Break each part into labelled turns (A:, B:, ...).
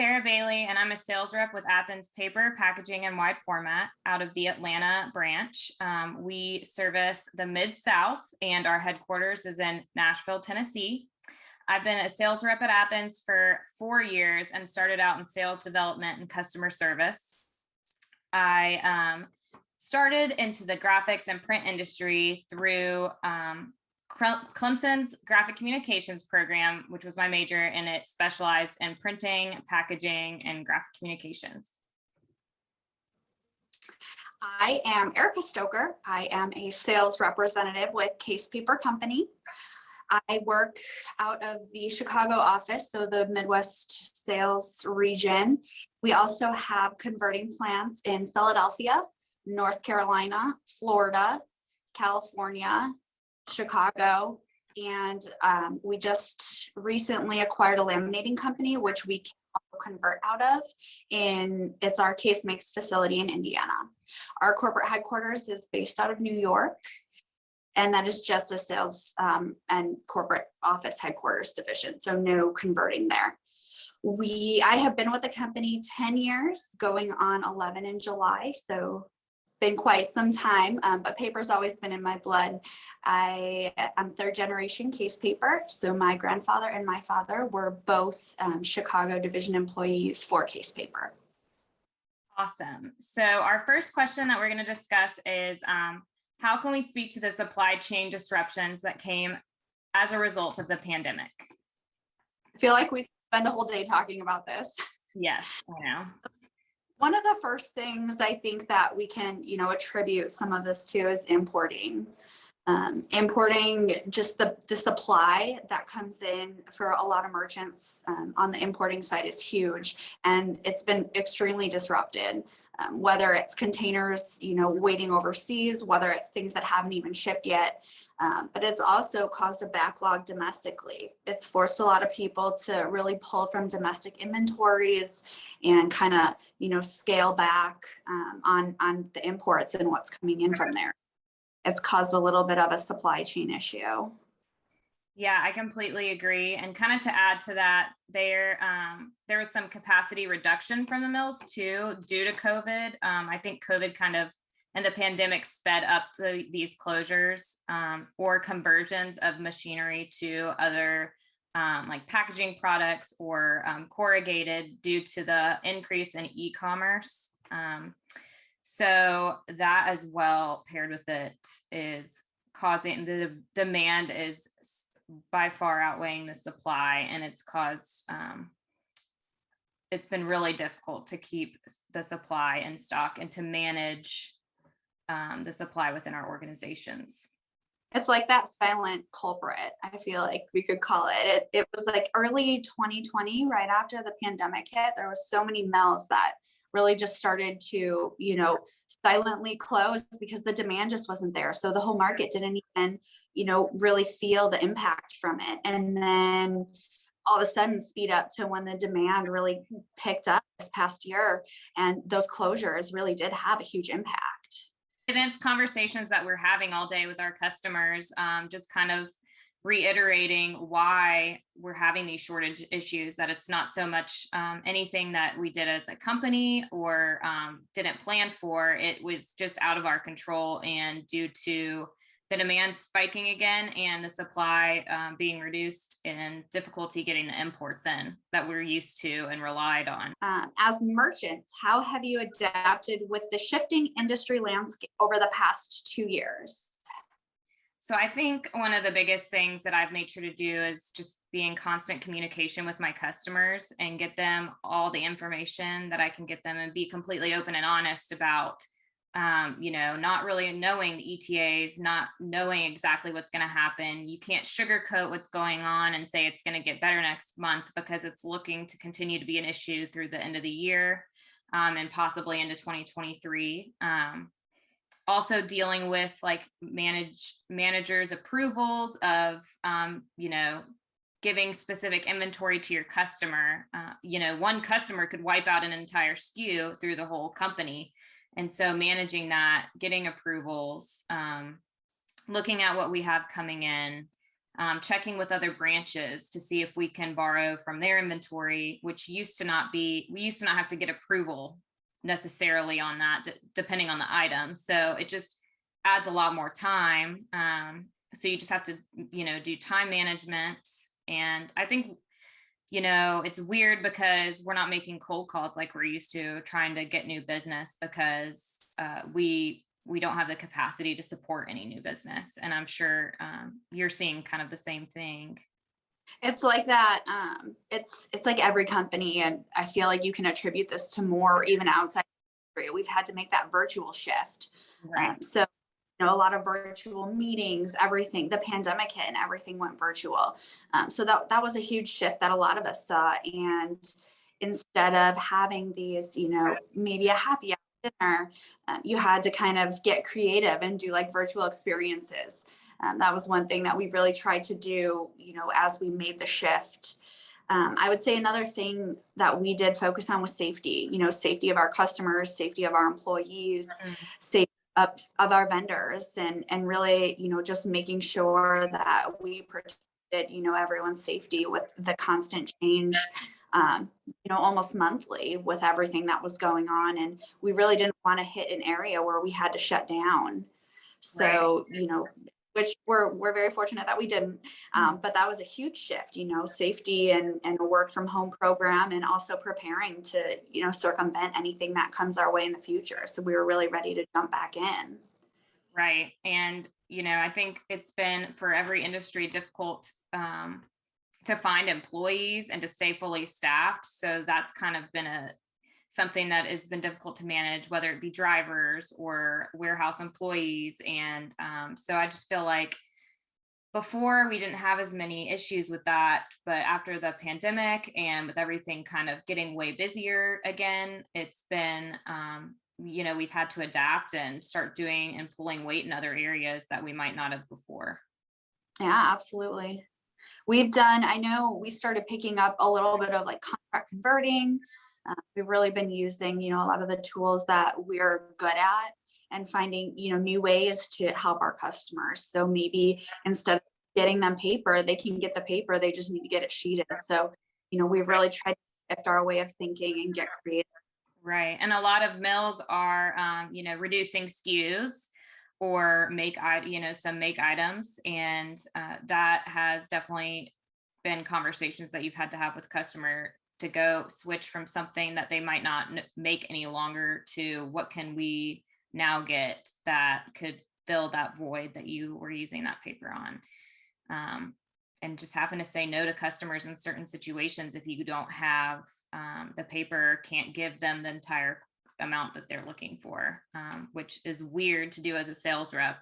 A: Sarah Bailey, and I'm a sales rep with Athens Paper, Packaging, and Wide Format out of the Atlanta branch. We service the Mid-South, and our headquarters is in Nashville, Tennessee. I've been a sales rep at Athens for 4 years and started out in sales development and customer service. I started into the graphics and print industry through Clemson's graphic communications program, which was my major, and it specialized in printing, packaging, and graphic communications.
B: I am Arika Stoecker. I am a sales representative with Case Paper Company. I work out of the Chicago office, so the Midwest sales region. We also have converting plants in Philadelphia, North Carolina, Florida, California, Chicago, and we just recently acquired a laminating company, which we can also convert out of. It's our Case Makes facility in Indiana. Our corporate headquarters is based out of New York, and that is just a sales and corporate office headquarters division, so no converting there. I have been with the company 10 years, going on 11 in July, so been quite some time, but paper's always been in my blood. I'm third generation Case Paper, so my grandfather and my father were both Chicago division employees for Case Paper.
A: Awesome. So our first question that we're going to discuss is how can we speak to the supply chain disruptions that came as a result of the pandemic?
B: I feel like we could spend a whole day talking about this.
A: Yes, I know.
B: One of the first things I think that we can, attribute some of this to is importing. Importing just the supply that comes in for a lot of merchants on the importing side is huge, and it's been extremely disrupted. Whether it's containers, waiting overseas, whether it's things that haven't even shipped yet, but it's also caused a backlog domestically. It's forced a lot of people to really pull from domestic inventories and kind of, scale back on the imports and what's coming in from there. It's caused a little bit of a supply chain issue.
A: Yeah, I completely agree. And kind of to add to that, there was some capacity reduction from the mills too, due to COVID. I think COVID and the pandemic sped up these closures or conversions of machinery to other like packaging products or corrugated due to the increase in e-commerce. So that as well, paired with it, is causing the demand is by far outweighing the supply, and it's caused it's been really difficult to keep the supply in stock and to manage the supply within our organizations.
B: It's like that silent culprit, I feel like we could call it. It was like early 2020, right after the pandemic hit. There was so many mills that really just started to, silently close because the demand just wasn't there. So the whole market didn't even, really feel the impact from it. And then all of a sudden speed up to when the demand really picked up this past year. And those closures really did have a huge impact.
A: And it's conversations that we're having all day with our customers, just kind of reiterating why we're having these shortage issues, that it's not so much anything that we did as a company or didn't plan for. It was just out of our control, and due to the demand spiking again and the supply being reduced and difficulty getting the imports in that we're used to and relied on.
B: As merchants, how have you adapted with the shifting industry landscape over the past 2 years?
A: So I think one of the biggest things that I've made sure to do is just be in constant communication with my customers and get them all the information that I can get them, and be completely open and honest about not really knowing the ETAs, not knowing exactly what's going to happen. You can't sugarcoat what's going on and say it's going to get better next month, because it's looking to continue to be an issue through the end of the year and possibly into 2023. Also dealing with like managers' approvals of, giving specific inventory to your customer. One customer could wipe out an entire SKU through the whole company. And so managing that, getting approvals, looking at what we have coming in, checking with other branches to see if we can borrow from their inventory, which we used to not have to get approval necessarily on that, depending on the item. So it just adds a lot more time. So you just have to, do time management. And I think, it's weird because we're not making cold calls like we're used to, trying to get new business, because we don't have the capacity to support any new business. And I'm sure you're seeing kind of the same thing.
B: It's like that. It's like every company, and I feel like you can attribute this to more even outside. We've had to make that virtual shift.
A: Right.
B: So, a lot of virtual meetings, everything, the pandemic hit and everything went virtual. So that was a huge shift that a lot of us saw. And instead of having these, maybe a happy hour dinner, you had to kind of get creative and do like virtual experiences. That was one thing that we really tried to do, as we made the shift. I would say another thing that we did focus on was safety, safety of our customers, safety of our employees, safety of our vendors, and really, just making sure that we protected, everyone's safety with the constant change, almost monthly with everything that was going on. And we really didn't want to hit an area where we had to shut down. So, which we're very fortunate that we didn't. But that was a huge shift, safety and a work from home program, and also preparing to, circumvent anything that comes our way in the future. So we were really ready to jump back in.
A: Right. And, I think it's been for every industry difficult to find employees and to stay fully staffed. So that's kind of been something that has been difficult to manage, whether it be drivers or warehouse employees. And so I just feel like before we didn't have as many issues with that, but after the pandemic and with everything kind of getting way busier again, it's been, we've had to adapt and start doing and pulling weight in other areas that we might not have before.
B: Yeah, absolutely. I know we started picking up a little bit of like contract converting. We've really been using, a lot of the tools that we're good at, and finding, new ways to help our customers. So maybe instead of getting them paper, they can get the paper, they just need to get it sheeted. So, we've really tried to shift our way of thinking and get creative.
A: Right. And a lot of mills are, reducing SKUs or some make items. And that has definitely been conversations that you've had to have with customer to go switch from something that they might not make any longer to what can we now get that could fill that void that you were using that paper on. And just having to say no to customers in certain situations if you don't have the paper, can't give them the entire amount that they're looking for, which is weird to do as a sales rep,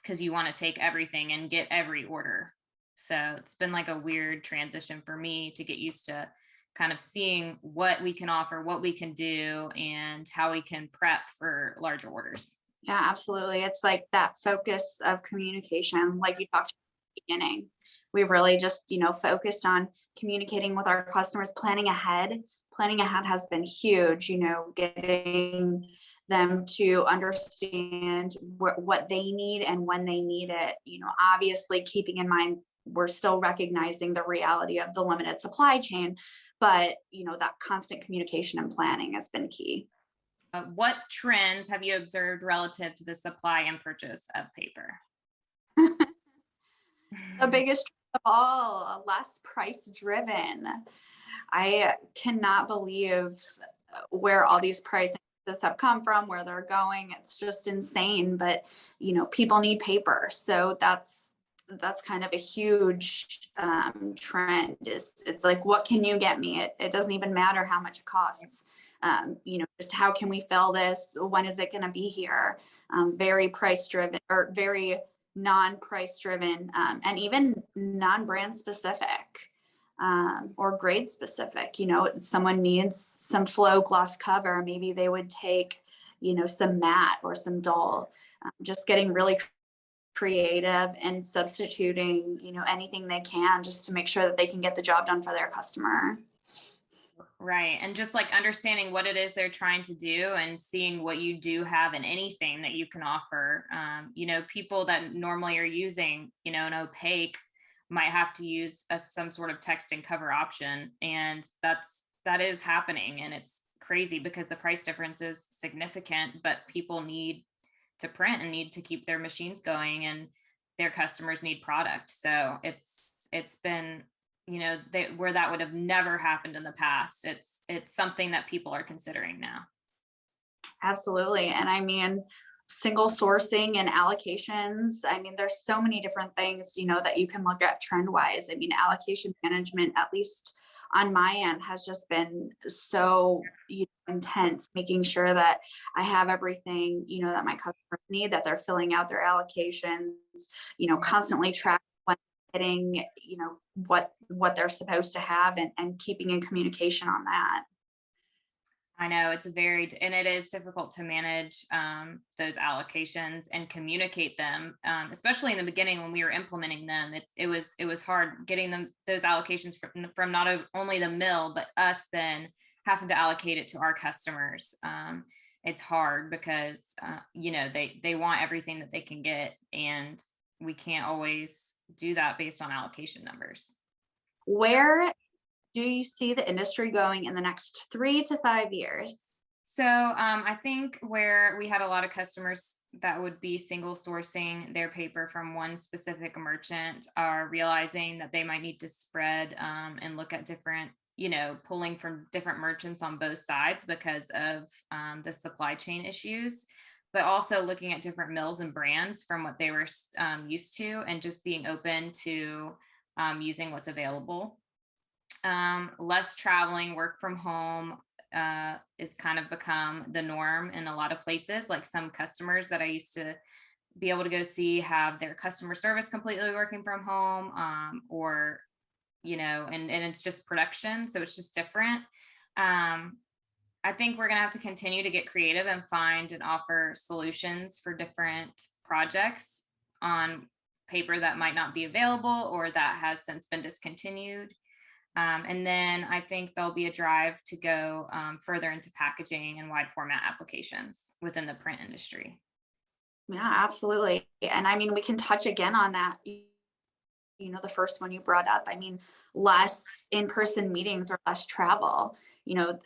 A: because you want to take everything and get every order. So it's been like a weird transition for me to get used to kind of seeing what we can offer, what we can do, and how we can prep for larger orders.
B: Yeah, absolutely. It's like that focus of communication, like you talked about at the beginning. We've really just, focused on communicating with our customers, planning ahead. Planning ahead has been huge, getting them to understand what they need and when they need it. Obviously keeping in mind we're still recognizing the reality of the limited supply chain, but that constant communication and planning has been key.
A: What trends have you observed relative to the supply and purchase of paper?
B: The biggest of all, less price driven. I cannot believe where all these prices have come from, where they're going. It's just insane, but people need paper. So that's kind of a huge trend. It's like, what can you get me? It doesn't even matter how much it costs. Just how can we fill this? When is it going to be here? Very price driven, or very non-price driven, and even non-brand specific, or grade specific. Someone needs some flow gloss cover. Maybe they would take, some matte or some dull. Just getting really creative and substituting, anything they can, just to make sure that they can get the job done for their customer.
A: Right. And just like understanding what it is they're trying to do and seeing what you do have in anything that you can offer. People that normally are using, an opaque might have to use some sort of text and cover option. And that is happening. And it's crazy because the price difference is significant, but people need to print and need to keep their machines going, and their customers need product. So it's been, where that would have never happened in the past. It's something that people are considering now.
B: Absolutely. And I mean, single sourcing and allocations. I mean, there's so many different things, that you can look at trend wise. I mean, allocation management, at least on my end, has just been so intense, making sure that I have everything, that my customers need, that they're filling out their allocations, constantly tracking when getting, what they're supposed to have, and keeping in communication on that.
A: I know it's and it is difficult to manage those allocations and communicate them, especially in the beginning when we were implementing them. It was hard getting those allocations from not only the mill, but us then having to allocate it to our customers. It's hard because they want everything that they can get, and we can't always do that based on allocation numbers.
B: Where do you see the industry going in the next 3 to 5 years?
A: So I think where we had a lot of customers that would be single sourcing their paper from one specific merchant are realizing that they might need to spread and look at different, pulling from different merchants on both sides because of the supply chain issues, but also looking at different mills and brands from what they were used to, and just being open to using what's available. Less traveling, work from home is kind of become the norm in a lot of places. Like some customers that I used to be able to go see have their customer service completely working from home, or, and it's just production. So it's just different. I think we're going to have to continue to get creative and find and offer solutions for different projects on paper that might not be available or that has since been discontinued. And then I think there'll be a drive to go further into packaging and wide format applications within the print industry.
B: Yeah, absolutely. And I mean, we can touch again on that. The first one you brought up, I mean, less in-person meetings or less travel.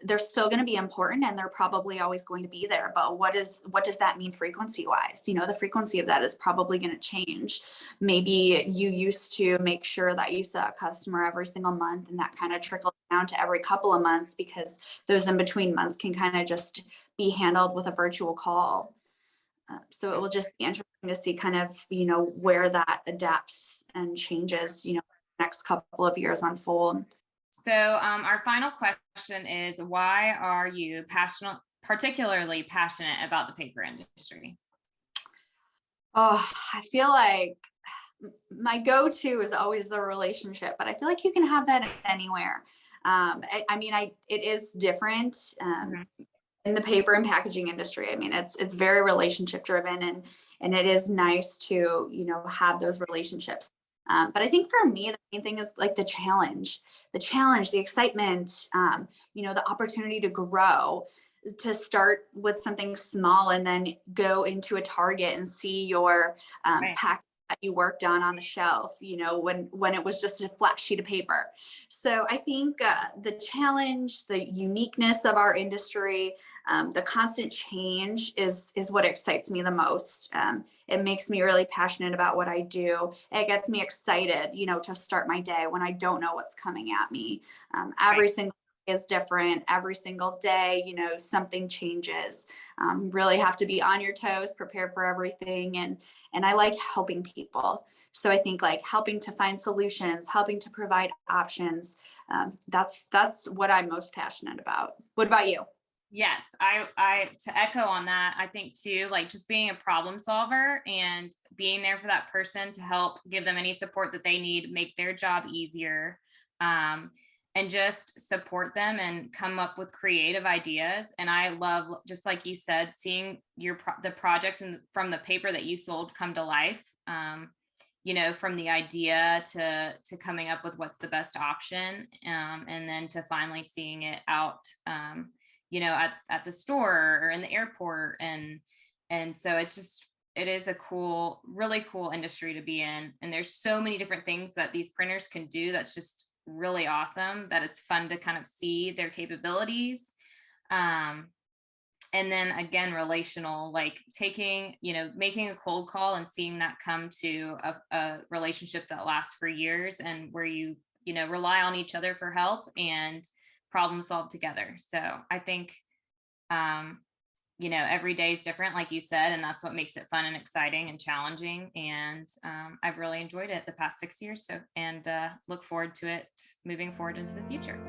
B: They're still going to be important, and they're probably always going to be there. But what does that mean frequency wise? The frequency of that is probably going to change. Maybe you used to make sure that you saw a customer every single month, and that kind of trickles down to every couple of months, because those in between months can kind of just be handled with a virtual call. So it will just be interesting to see kind of, where that adapts and changes, next couple of years unfold.
A: So our final question is, why are you particularly passionate about the paper industry?
B: Oh, I feel like my go-to is always the relationship, but I feel like you can have that anywhere. It is different in the paper and packaging industry. I mean, it's very relationship driven, and it is nice to, have those relationships. But I think for me, the main thing is like the challenge, the excitement, the opportunity to grow, to start with something small and then go into a Target and see your pack that you worked on the shelf, when it was just a flat sheet of paper. So I think the challenge, the uniqueness of our industry, the constant change is what excites me the most. It makes me really passionate about what I do. It gets me excited, to start my day when I don't know what's coming at me. Every single day is different. Every single day, something changes. Really have to be on your toes, prepared for everything. And I like helping people. So I think like helping to find solutions, helping to provide options. That's what I'm most passionate about. What about you?
A: Yes, I to echo on that, I think too, like just being a problem solver and being there for that person to help give them any support that they need, make their job easier, and just support them and come up with creative ideas. And I love, just like you said, seeing the projects from the paper that you sold come to life. from the idea to coming up with what's the best option, and then to finally seeing it out, at the store or in the airport. And so it is a really cool industry to be in. And there's so many different things that these printers can do. That's just really awesome, that it's fun to kind of see their capabilities. And then again, relational, like making a cold call and seeing that come to a relationship that lasts for years, and where you rely on each other for help and problem solve together. So I think, every day is different, like you said, and that's what makes it fun and exciting and challenging. And I've really enjoyed it the past 6 years. So, and look forward to it moving forward into the future.